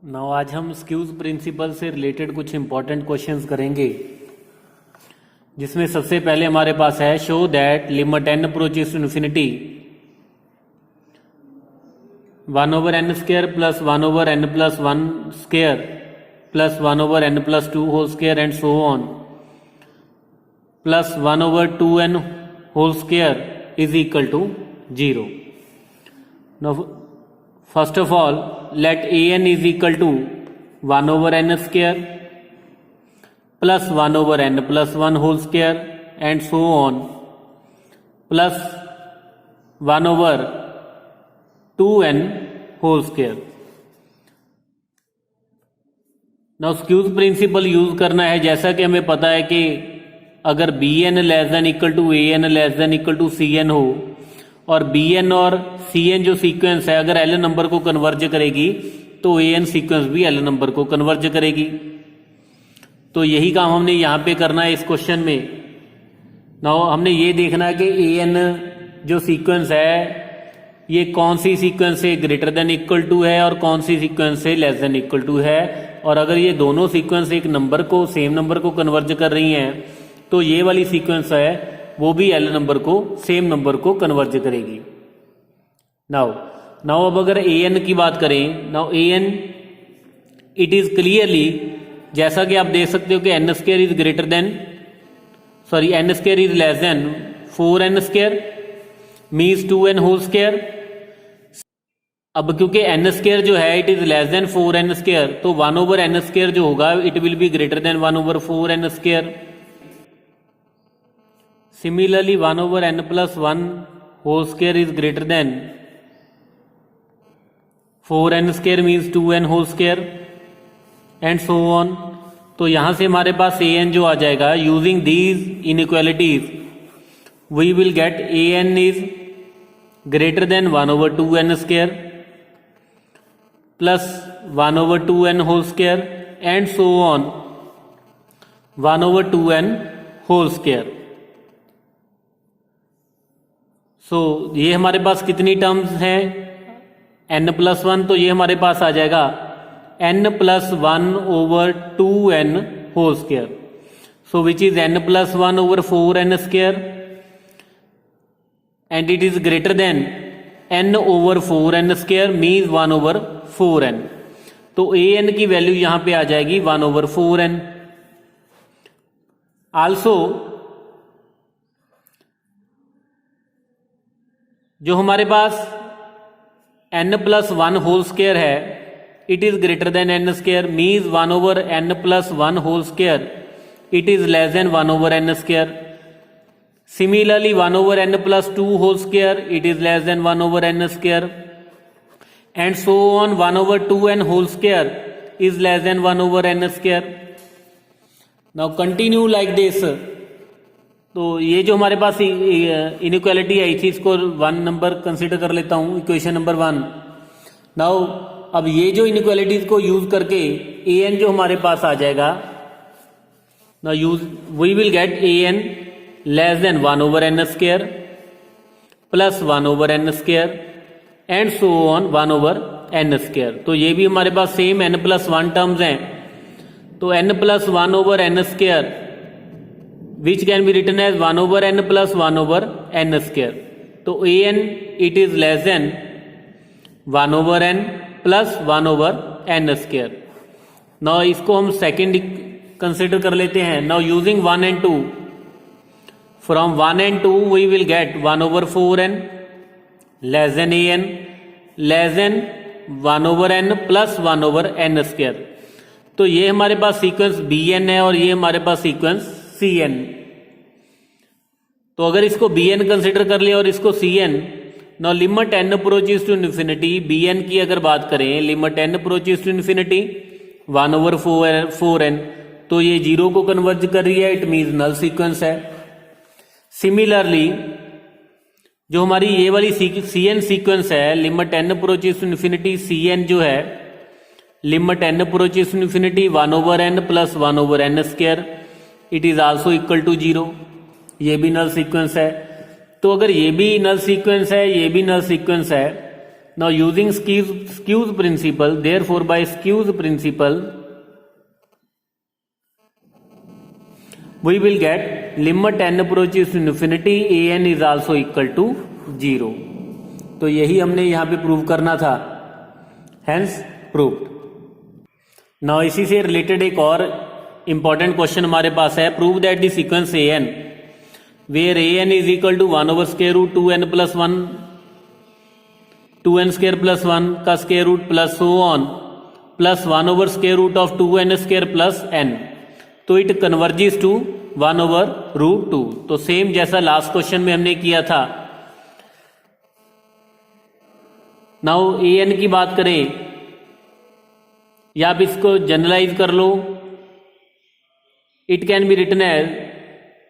Now आज हम squeeze principle से रिलेटेड कुछ इंपॉर्टेंट क्वेश्चंस करेंगे, जिसमें सबसे पहले हमारे पास है show that limit n approaches to infinity 1/n² plus 1/n plus 1 square plus 1/n plus 2 whole square and so on plus 1/2n whole square is equal to 0. Now first of all, let an is equal to 1/n square plus 1/n plus 1 whole square and so on plus 1/2n whole square. Now squeeze principle use करना है. जैसा कि हमें पता है कि अगर bn less than equal to an less than equal to cn हो और bn और cn जो सीक्वेंस है अगर l नंबर को कन्वर्ज करेगी तो an सीक्वेंस भी l नंबर को कन्वर्ज करेगी. तो यही काम हमने यहाँ पे करना है इस क्वेश्चन में. नाउ हमने ये देखना है कि an जो सीक्वेंस है ये कौन सी सीक्वेंस से ग्रेटर देन इक्वल टू है और कौन सी सीक्वेंस से लेस देन इक्वल टू है. और अगर ये दोनों सीक्वेंस एक नंबर को सेम नंबर को कन्वर्ज कर रही हैं तो ये वाली सीक्वेंस है वो भी l नंबर को सेम नंबर को कन्वर्ज करेगी. नाउ अब अगर an की बात करें, now an it is clearly, जैसा कि आप देख सकते हो कि n square is greater than n square is less than 4n square means 2n whole square. अब क्योंकि n स्क्वायर जो है it is less than 4n square तो 1/n स्क्वायर जो होगा it will be greater than 1/4n square. Similarly, 1/n plus 1 whole square is greater than 4n square means 2n whole square and so on. तो यहां से हमारे पास an जो आ जाएगा, using these inequalities we will get an is greater than 1/2n square plus 1/2n whole square and so on 1/2n whole square. So ये हमारे पास कितनी टर्म्स हैं n प्लस 1, तो ये हमारे पास आ जाएगा n plus 1/2n whole square. So which is n plus 1/4n square and it is greater than n/4n square means 1/4n. तो an की वैल्यू यहां पे आ जाएगी 1/4n. आल्सो जो हमारे पास n प्लस 1 होल स्क्वायर है it is greater than n square means 1/n plus 1 whole square it is less than 1/n square. Similarly 1/n plus 2 whole square it is less than 1/n square and so on 1/2n whole square is less than 1/n square. Now continue like this. तो ये जो हमारे पास inequality आई थी इसको 1 number consider कर लेता हूं, equation number 1. Now अब ये जो इनइक्वालिटीज को यूज करके an जो हमारे पास आ जाएगा, now use we will get an less than 1/n square plus 1/n square and so on 1/n square. तो ये भी हमारे पास सेम n प्लस 1 टर्म्स हैं. तो n plus 1/n square which can be written as 1/n plus 1/n square. तो an it is less than 1/n plus 1/n square. Now इसको हम सेकेंड कंसिडर कर लेते हैं. Now using 1 and 2, from 1 and 2 we will get 1/4n less than an less than 1/n plus 1/n square. तो ये हमारे पास सीक्वेंस bn है और ये हमारे पास सीक्वेंस cn. तो अगर इसको bn कंसिडर कर लिया और इसको cn, now limit n approaches to infinity, bn की अगर बात करें limit n approaches to infinity 1/4n, तो ये 0 को कन्वर्ज कर रही है, इट मीन्स नल सीक्वेंस है. सिमिलरली जो हमारी ये वाली cn सीक्वेंस है limit n approaches to infinity, cn जो है limit n approaches to infinity 1/n plus 1/n square it is also equal to 0. ये भी नल सीक्वेंस है. तो अगर ये भी नल सीक्वेंस है ये भी नल सीक्वेंस है now using squeeze principle, therefore by squeeze principle we will get limit n approaches to infinity an is also equal to 0. तो यही हमने यहां पे प्रूव करना था, hence proved. नाउ इसी से रिलेटेड एक और इंपॉर्टेंट क्वेश्चन हमारे पास है, prove that the sequence an where an is equal to 1 over square root 2n plus 1 2n square plus 1 का square root plus so on plus 1 over square root of 2n square plus n, तो it converges to 1 over root 2. तो same जैसा last question में हमने किया था. Now an की बात करें या आप इसको जनरलाइज कर लो, it can be written as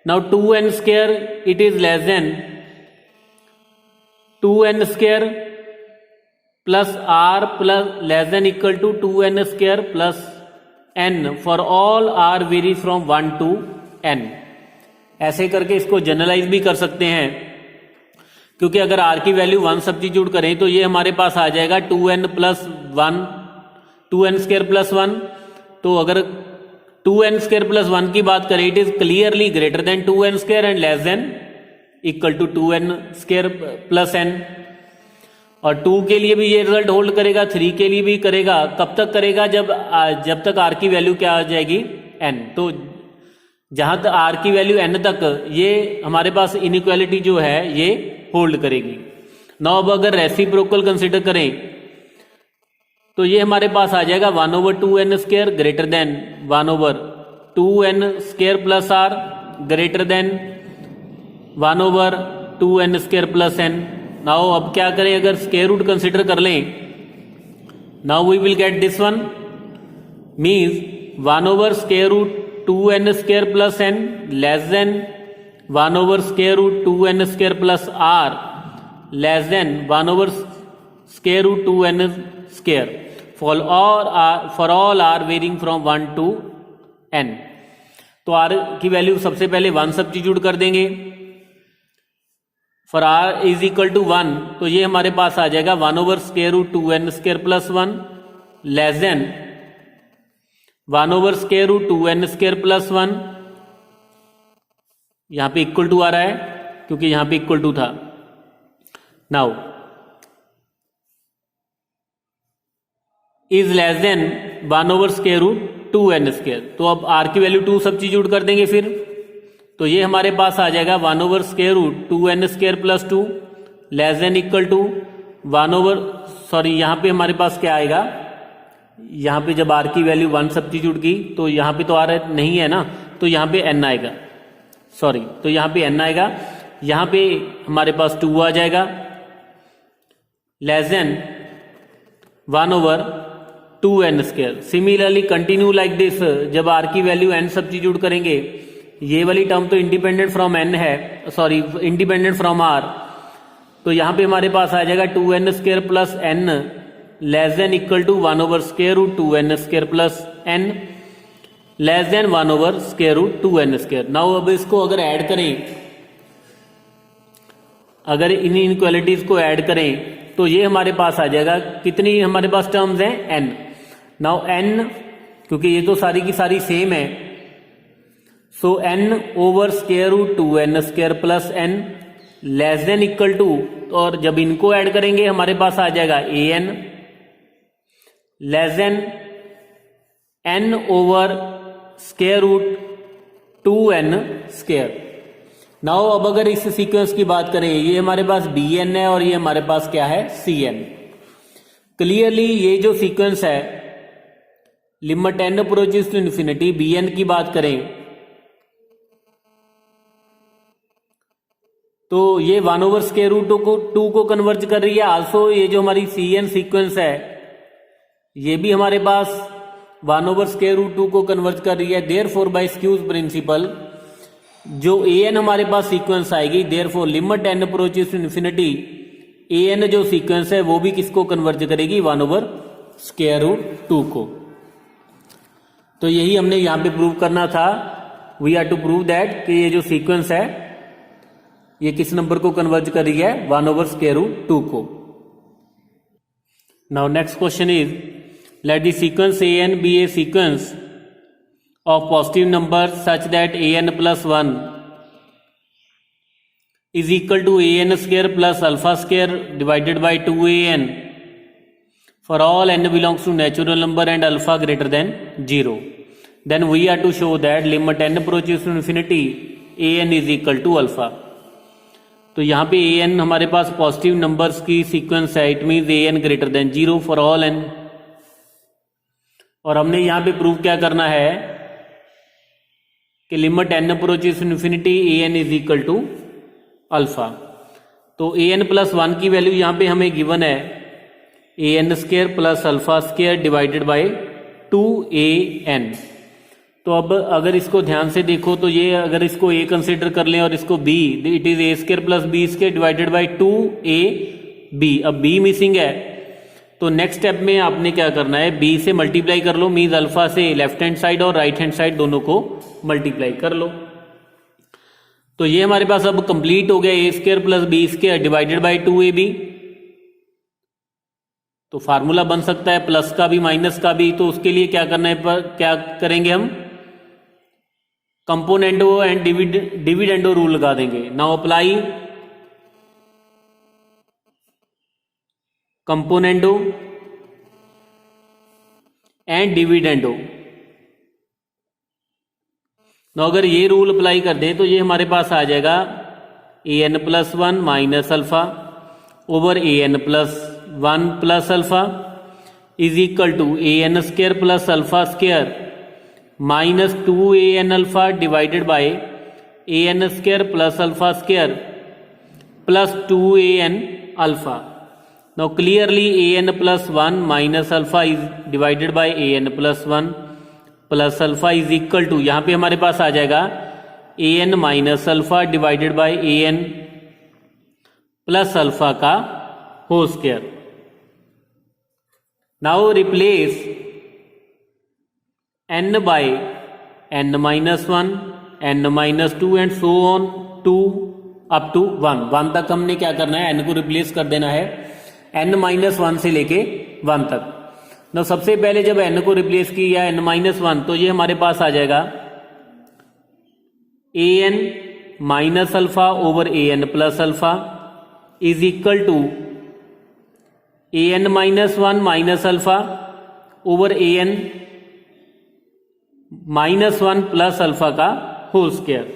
now 2n square it is less than 2n square plus r plus less than equal to 2n square plus n for all r vary from 1 to n. ऐसे करके इसको generalise भी कर सकते हैं, क्योंकि अगर r की वैल्यू 1 सब्स्टिट्यूट करें तो ये हमारे पास आ जाएगा 2n plus 1 2n square plus 1. तो अगर 2n स्क्वायर प्लस 1 की बात करें, it is clearly greater than 2n square and less than equal to 2n square plus n. और 2 के लिए भी ये रिजल्ट होल्ड करेगा, 3 के लिए भी करेगा. कब तक करेगा? जब तक r की वैल्यू क्या आ जाएगी? n. तो जहां तक r की वैल्यू n तक ये हमारे पास इनइक्वालिटी जो है ये होल्ड करेगी. नाउ अब अगर रेसिप्रोकल कंसिडर करें तो ये हमारे पास आ जाएगा 1 over 2n square greater than 1 over 2n square plus r greater than 1 over 2n square plus n. Now अब क्या करें? अगर स्क्वायर रूट कंसिडर कर लें, now we will get this one means 1 over square root 2n square plus n less than 1 over square root 2n square plus r less than 1 over square root 2n square for all r varying from 1 to n. तो r की value सबसे पहले 1 substitute कर देंगे. For r is equal to 1, तो ये हमारे पास आ जाएगा 1 over square root 2n square plus 1 less than 1 over square root 2n square plus 1. यहां पे इक्वल टू आ रहा है क्योंकि यहां पे इक्वल टू था. Now is less than 1 over square root 2n square. तो अब r की वैल्यू 2 सब्स्टिट्यूट कर देंगे फिर, तो ये हमारे पास आ जाएगा 1 over square root 2n square plus 2 less than equal to 1 over sorry यहां पे हमारे पास क्या आएगा? यहां पे जब r की वैल्यू 1 सब्स्टिट्यूट की तो यहां पे तो r नहीं है ना, तो यहां पे n आएगा. सॉरी, तो यहां पे n आएगा. यहां पे हमारे पास 2 आ जाएगा less than 1 over 2n square. Similarly continue like this, जब r की वैल्यू n सब्स्टिट्यूट करेंगे, ये वाली टर्म तो इंडिपेंडेंट फ्रॉम n है, सॉरी इंडिपेंडेंट फ्रॉम r, तो यहां पे हमारे पास आ जाएगा 2n square plus n less than equal to 1 over square root 2n square plus n less than 1 over square root 2n square. Now अब इसको अगर ऐड करें, अगर इन इनइक्वालिटीज को ऐड करें तो ये हमारे पास आ जाएगा, कितनी हमारे पास टर्म्स हैं? n. नाउ n क्योंकि ये तो सारी की सारी सेम है, so n over square root 2n square plus n less than equal to, और जब इनको ऐड करेंगे हमारे पास आ जाएगा an less than n over square root 2n square. Now अब अगर इस सीक्वेंस की बात करें, ये हमारे पास bn है और ये हमारे पास क्या है? cn. क्लियरली ये जो सीक्वेंस है limit n approaches to infinity bn की बात करें तो ये 1 ओवर स्क्वायर रूट 2 को कन्वर्ज कर रही है. आल्सो ये जो हमारी cn सीक्वेंस है ये भी हमारे पास 1 ओवर स्क्वायर रूट 2 को कन्वर्ज कर रही है. देयरफॉर बाय स्क्यूज प्रिंसिपल जो an हमारे पास सीक्वेंस आएगी, therefore limit n approaches to infinity an जो सीक्वेंस है वो भी किसको कन्वर्ज करेगी? 1 ओवर स्क्वायर रूट 2 को. तो यही हमने यहां पे प्रूव करना था. We are to prove that कि ये जो सीक्वेंस है ये किस नंबर को कन्वर्ज कर रही है? 1 ओवर स्क्वायर रूट 2 को. Now next question is, let the sequence an be a sequence of positive numbers such that an plus 1 is equal to an square plus alpha square divided by 2an for all n belongs to natural number and alpha greater than 0. Then we are to show that limit n approaches to infinity an is equal to alpha. तो यहाँ पे a n हमारे पास positive numbers की sequence है, it means a n greater than 0 for all n. और हमने यहाँ पे प्रूव क्या करना है कि limit n approaches infinity a n is equal to alpha. तो ए एन प्लस 1 की वैल्यू यहाँ पे हमें गिवन है a n square plus alpha square divided by 2an. तो अब अगर इसको ध्यान से देखो तो ये अगर इसको a कंसिडर कर लें और इसको b, it is a square plus b square divided bye 2ab. अब b मिसिंग है तो नेक्स्ट स्टेप में आपने क्या करना है, b से मल्टीप्लाई कर लो, मीन्स अल्फा से लेफ्ट हैंड साइड और राइट हैंड साइड दोनों को मल्टीप्लाई कर लो. तो ये हमारे पास अब कंप्लीट हो गया a square plus b square divided bye 2ab. तो फार्मूला बन सकता है प्लस का भी माइनस का भी. तो उसके लिए क्या करना है, क्या करेंगे हम, कंपोनेंडो एंड डिविडेंडो रूल लगा देंगे. Now apply componendo and dividendo. Now अगर ये रूल अप्लाई कर दें तो ये हमारे पास आ जाएगा a n plus 1 minus alpha over a n plus 1 plus alpha is equal to a n square plus alpha square minus 2an alpha divided by a n square plus alpha square plus 2an alpha. Now clearly a n plus 1 minus alpha is divided by a n plus 1 plus alpha is equal to, यहाँ पे हमारे पास आ जाएगा a n minus alpha divided by a n plus alpha का whole square. Now replace n by n minus 1, n minus 2 and so on to up to 1. 1 तक हमने क्या करना है, n को रिप्लेस कर देना है n minus 1 से लेके 1 तक. ना सबसे पहले जब n को रिप्लेस किया n minus 1 तो ये हमारे पास आ जाएगा a n minus alpha over a n plus alpha is equal to a n minus 1 minus alpha over a n minus 1 plus alpha का होल स्क्वायर.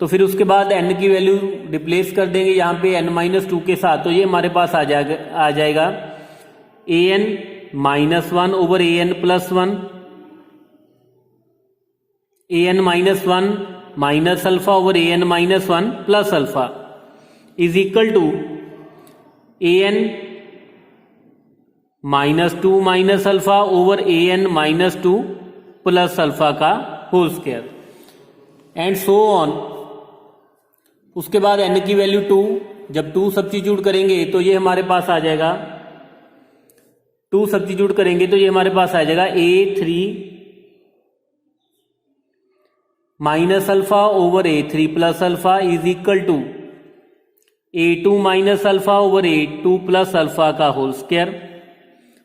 तो फिर उसके बाद n की वैल्यू रिप्लेस कर देंगे यहाँ पे n माइनस 2 के साथ. तो ये हमारे पास आ जाएगा a n minus 1 over a n plus 1, a n minus 1 minus alpha over a n minus 1 plus alpha is equal to a n minus 2 minus alpha over a n minus 2 plus alpha का whole square and so on. उसके बाद n की value 2, जब 2 substitute करेंगे तो ये हमारे पास आ जाएगा, 2 सब्स्टिट्यूट करेंगे तो ये हमारे पास आ जाएगा a3 minus alpha over a3 plus alpha is equal to a2 minus alpha over a2 plus alpha का होल स्क्वायर.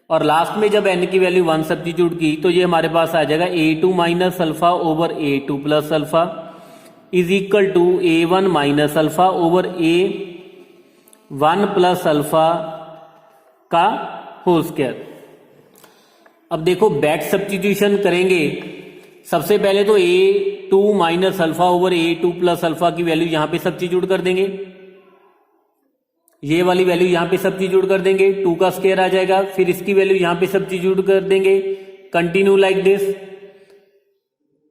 और लास्ट में जब n की वैल्यू 1 सब्स्टिट्यूट की तो ये हमारे पास आ जाएगा a2 minus alpha over a2 plus alpha is equal to a1 minus alpha over a1 plus alpha का होल स्क्वायर. अब देखो बैक सब्स्टिट्यूशन करेंगे. सबसे पहले तो a2 minus alpha over a2 plus alpha की वैल्यू यहाँ पे सब्स्टिट्यूट कर देंगे, ये वाली वैल्यू यहाँ पे सब्स्टिट्यूट कर देंगे, 2 का स्क्वायर आ जाएगा. फिर इसकी वैल्यू यहाँ पे सब्स्टिट्यूट कर देंगे, कंटिन्यू लाइक दिस.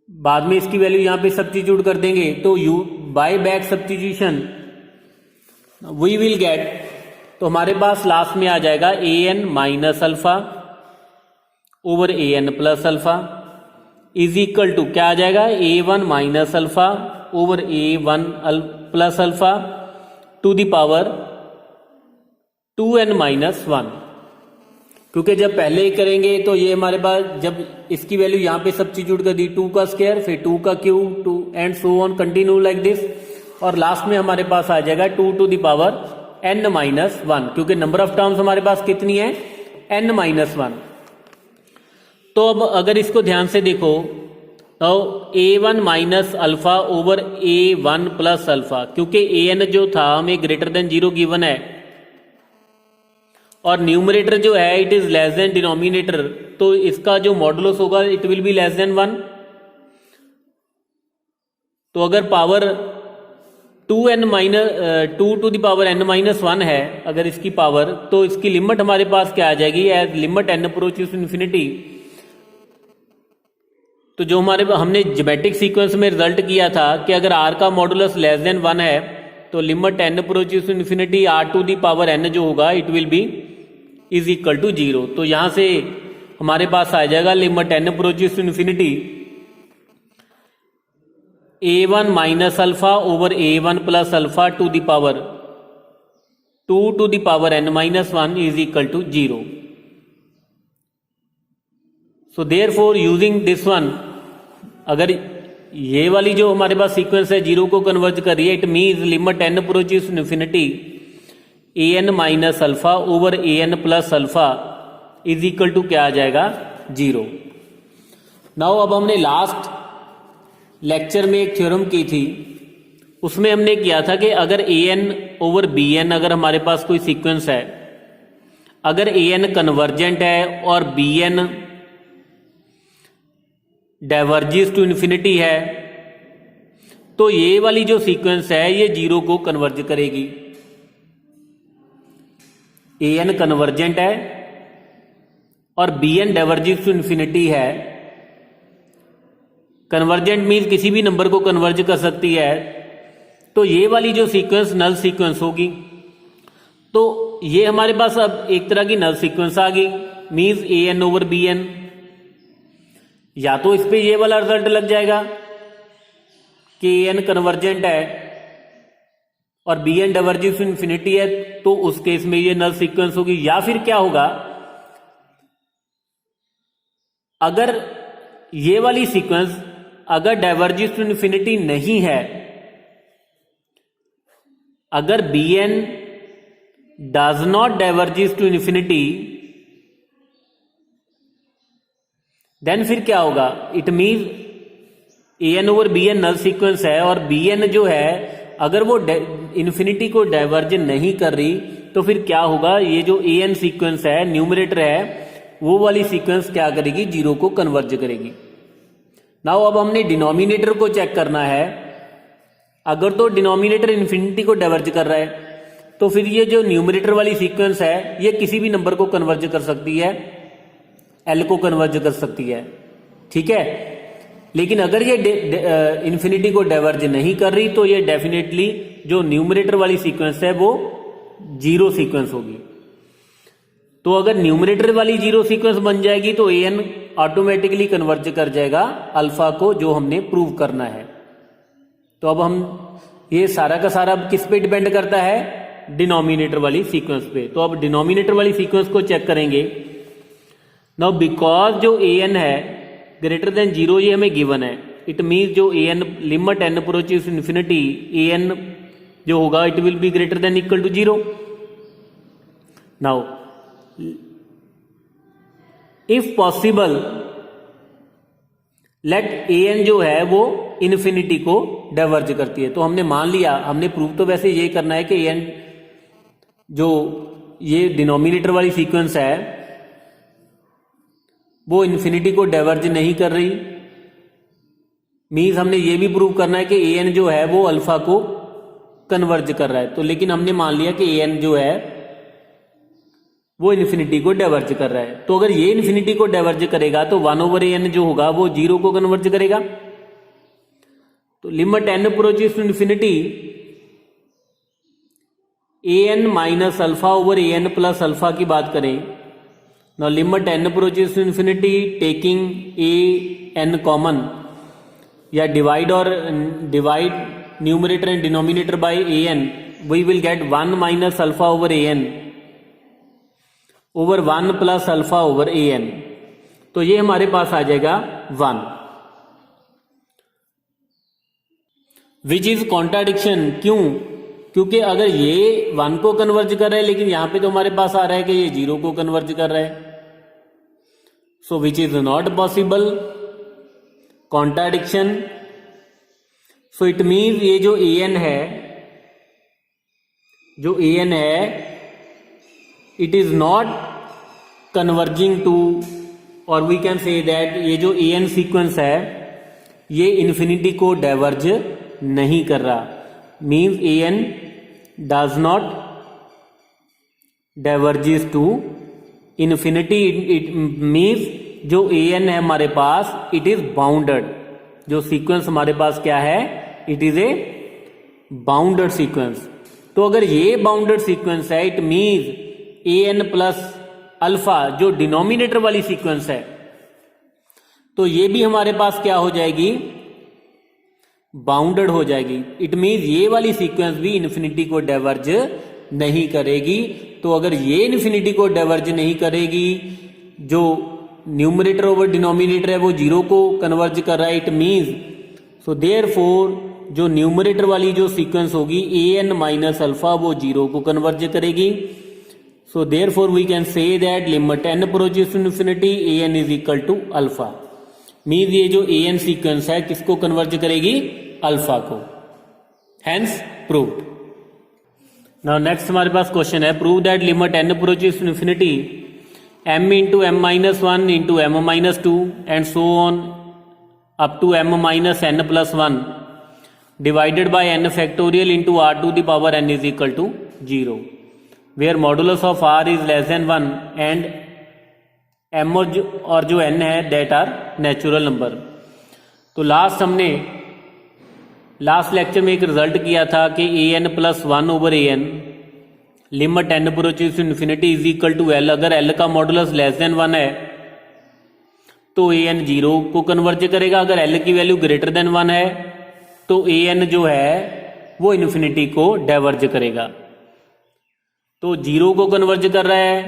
बाद में इसकी वैल्यू यहाँ पे सब्स्टिट्यूट कर देंगे. तो you by back substitution we will get, तो हमारे पास लास्ट में आ जाएगा a n minus alpha over a n plus alpha is equal to क्या आ जाएगा, a one minus alpha over a one plus alpha to the power 2n minus 1. क्योंकि जब पहले ही करेंगे तो ये हमारे पास जब इसकी वैल्यू यहाँ पे सब्स्टिट्यूट कर दी 2 का स्क्वायर फिर 2 का cube 2 and so on continue like this. और लास्ट में हमारे पास आ जाएगा 2 to the power n minus one, क्योंकि नंबर ऑफ टर्म्स हमारे पास कितनी है, n माइनस वन। तो अब अगर इसको ध्यान से देखो तो a1 minus alpha over a1 plus alpha, क्योंकि an जो था हमें ग्रेटर देन 0 गिवन है और न्यूमरेटर जो है it is less than denominator, तो इसका जो मॉडुलस होगा it will be less than 1। तो अगर power 2n minus 2 to the power n minus 1 है अगर इसकी पावर, तो इसकी लिमिट हमारे पास क्या आ जाएगी, age limit n approaches infinity. तो जो हमारे हमने ज्योमेट्रिक सीक्वेंस में रिजल्ट किया था कि अगर r का मॉडुलस लेस देन 1 है तो limit n approaches infinity r to the power n जो होगा it will be is equal to 0। तो यहां से हमारे पास आ जाएगा limit n approaches infinity a1 minus alpha over a1 plus alpha to the power 2 to the power n minus 1 is equal to 0। So therefore using this one, अगर ये वाली जो हमारे पास सीक्वेंस है 0 को कन्वर्ज कर रही है, it means limit n approaches infinity an minus alpha over an plus alpha is equal to क्या आ जाएगा, 0। नाउ अब हमने लास्ट लेक्चर में एक थ्योरम की थी, उसमें हमने किया था कि अगर an ओवर bn अगर हमारे पास कोई सीक्वेंस है, अगर an कन्वर्जेंट है और bn डाइवर्जिस टू इन्फिनिटी है, तो ये वाली जो सीक्वेंस है ये 0 को कन्वर्ज करेगी। an कन्वर्जेंट है और bn डाइवर्जिस टू इन्फिनिटी है। कन्वर्जेंट मीन्स किसी भी नंबर को कन्वर्ज कर सकती है, तो ये वाली जो सीक्वेंस नल सीक्वेंस होगी। तो ये हमारे पास अब एक तरह की नल सीक्वेंस आ गई, मीन्स an ओवर bn। या तो इस पे ये वाला रिजल्ट लग जाएगा कि an कन्वर्जेंट है और bn डाइवर्जिस टू इन्फिनिटी है, तो उस केस में ये नल सीक्वेंस होगी। या फिर क्या होगा, अगर ये वाली सीक्वेंस अगर डाइवर्जिस टू इन्फिनिटी नहीं है, अगर bn does not diverges to infinity, then फिर क्या होगा, it means an over bn null sequence है और bn जो है अगर वो इन्फिनिटी को डाइवर्ज नहीं कर रही, तो फिर क्या होगा, ये जो an सीक्वेंस है न्यूमरेटर है वो वाली सीक्वेंस क्या करेगी, 0 को कन्वर्ज करेगी। नाउ अब हमने डिनोमिनेटर को चेक करना है। अगर तो डिनोमिनेटर इन्फिनिटी को डाइवर्ज कर रहा है तो फिर ये जो न्यूमरेटर वाली सीक्वेंस है ये किसी भी नंबर को कन्वर्ज कर सकती है, एल को कन्वर्ज कर सकती है, ठीक है। लेकिन अगर ये इन्फिनिटी को डाइवर्ज नहीं कर रही तो ये डेफिनेटली जो न्यूमरेटर वाली सीक्वेंस है वो 0 सीक्वेंस होगी। तो अगर न्यूमरेटर वाली 0 सीक्वेंस बन जाएगी तो an ऑटोमेटिकली कन्वर्ज कर जाएगा अल्फा को, जो हमने प्रूव करना है। तो अब हम ये सारा का सारा किस पे डिपेंड करता है, डिनोमिनेटर वाली सीक्वेंस पे। तो अब डिनोमिनेटर वाली सीक्वेंस को चेक करेंगे। नाउ बिकॉज जो an है ग्रेटर देन 0 ये हमें गिवन है, इट मीन्स जो an limit n approaches infinity an जो होगा it will be greater than equal to 0। Now if possible let an जो है वो इन्फिनिटी को डाइवर्ज करती है। तो हमने मान लिया, हमने प्रूव तो वैसे ये करना है कि an जो ये डिनोमिनेटर वाली सीक्वेंस है वो इन्फिनिटी को डाइवर्ज नहीं कर रही, मीन्स हमने ये भी प्रूव करना है कि an जो है वो अल्फा को कन्वर्ज कर रहा है। तो लेकिन हमने मान लिया कि an जो है वो इन्फिनिटी को डाइवर्ज कर रहा है। तो अगर ये इन्फिनिटी को डाइवर्ज करेगा तो 1 ओवर an जो होगा वो 0 को कन्वर्ज करेगा। तो limit n approaches to infinity an minus alpha over an plus alpha की बात करें, now limit n approaches to infinity taking an common या divide numerator and denominator by an, we will get 1 minus alpha over an over 1 plus alpha over an। तो ये हमारे पास आ जाएगा 1, विच इज कॉन्ट्राडिक्शन। क्यों, क्योंकि अगर ये 1 को कन्वर्ज कर रहा है लेकिन यहां पे तो हमारे पास आ रहा है कि ये 0 को कन्वर्ज कर रहा है, so which is not possible, contradiction. So it means ये जो an है, जो an है, it is not converging to, और वी कैन से दैट ये जो an सीक्वेंस है ये इन्फिनिटी को डाइवर्ज नहीं कर रहा, means an does not diverges to infinity. It means जो an है हमारे पास, इट इज बाउंडेड। जो सीक्वेंस हमारे पास क्या है, it is a bounded sequence. तो अगर ये बाउंडेड सीक्वेंस है, it means an plus alpha जो डिनोमिनेटर वाली सीक्वेंस है, तो ये भी हमारे पास क्या हो जाएगी, बाउंडेड हो जाएगी। इट मीन्स ये वाली सीक्वेंस भी इन्फिनिटी को डाइवर्ज नहीं करेगी। तो अगर ये इन्फिनिटी को डाइवर्ज नहीं करेगी, जो न्यूमरेटर ओवर डिनोमिनेटर है वो 0 को कन्वर्ज कर रहा है, इट मीन्स सो देयरफॉर जो न्यूमरेटर वाली जो सीक्वेंस होगी an माइनस अल्फा वो 0 को कन्वर्ज करेगी। So therefore we can say that limit n approaches to infinity an is equal to alpha. Means ये जो an सीक्वेंस है किसको कन्वर्ज करेगी, अल्फा को। Hence proved. नाउ नेक्स्ट हमारे पास क्वेश्चन है, prove that limit n approaches to infinity m into m minus 1 into m minus 2 and so on up to m minus n plus 1 divided by n factorial into r to the power n is equal to 0 where modulus of r is less than 1 and m और जो n है that are natural number. तो last lecture में एक result किया था कि an plus 1 over an limit n approaches to infinity is equal to l। अगर l का मॉडुलस लेस देन 1 है तो an 0 को कन्वर्ज करेगा, अगर l की वैल्यू ग्रेटर देन 1 है तो an जो है वो इन्फिनिटी को डाइवर्ज करेगा। तो 0 को कन्वर्ज कर रहा है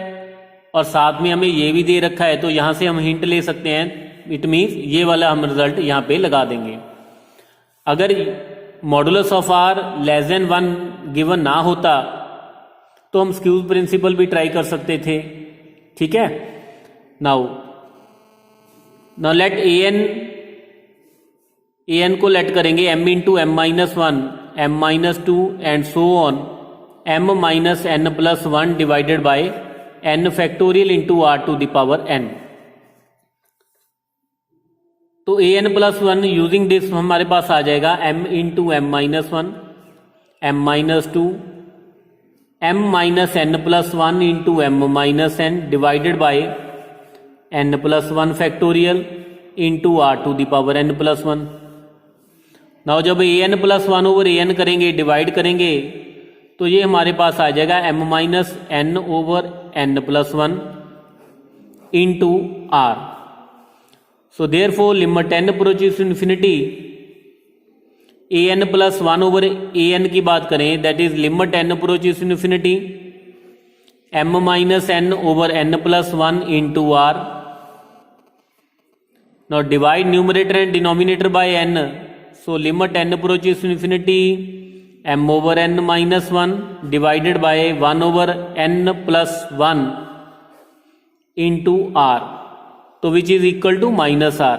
और साथ में हमें ये भी दे रखा है, तो यहां से हम हिंट ले सकते हैं। इट मीन्स ये वाला हम रिजल्ट यहां पे लगा देंगे। अगर modulus of r less than 1 given ना होता तो हम स्क्यूज प्रिंसिपल भी ट्राई कर सकते थे, ठीक है। नाउ लेट an को लेट करेंगे m into m minus 1 m minus 2 and so on m minus n plus 1 divided by n factorial into r to the power n। तो an प्लस 1 यूजिंग दिस हमारे पास आ जाएगा m into m minus 1 m minus 2 m minus n plus 1 into m minus n divided by n plus 1 factorial into r to the power n plus 1। Now जब an plus 1 over an करेंगे, divide करेंगे, तो ये हमारे पास आ जाएगा m minus n over n plus 1 into r। So therefore limit n approaches to infinity an plus 1 over an की बात करें, that is limit n approaches to infinity m minus n over n plus 1 into r। Now divide numerator and denominator by n। So limit n approaches to infinity m over n minus 1 divided by 1 over n plus 1 into r, तो which is equal to minus r।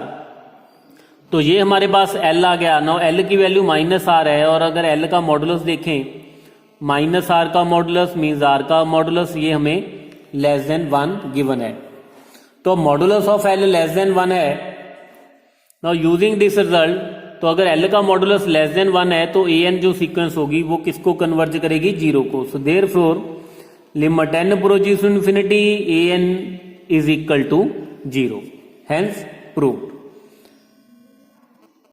तो ये हमारे पास l आ गया। Now l की value minus r है, और अगर l का मॉडुलस देखें, माइनस r का मॉडुलस मीन्स r का मॉडुलस, ये हमें लेस देन 1 गिवन है। तो modulus of l less than 1 है। नाउ यूजिंग दिस रिजल्ट, तो अगर l का मॉडुलस लेस देन 1 है तो an जो सीक्वेंस होगी वो किसको कन्वर्ज करेगी, 0 को। So therefore limit n approaches to infinity an is equal to 0। Hence proved.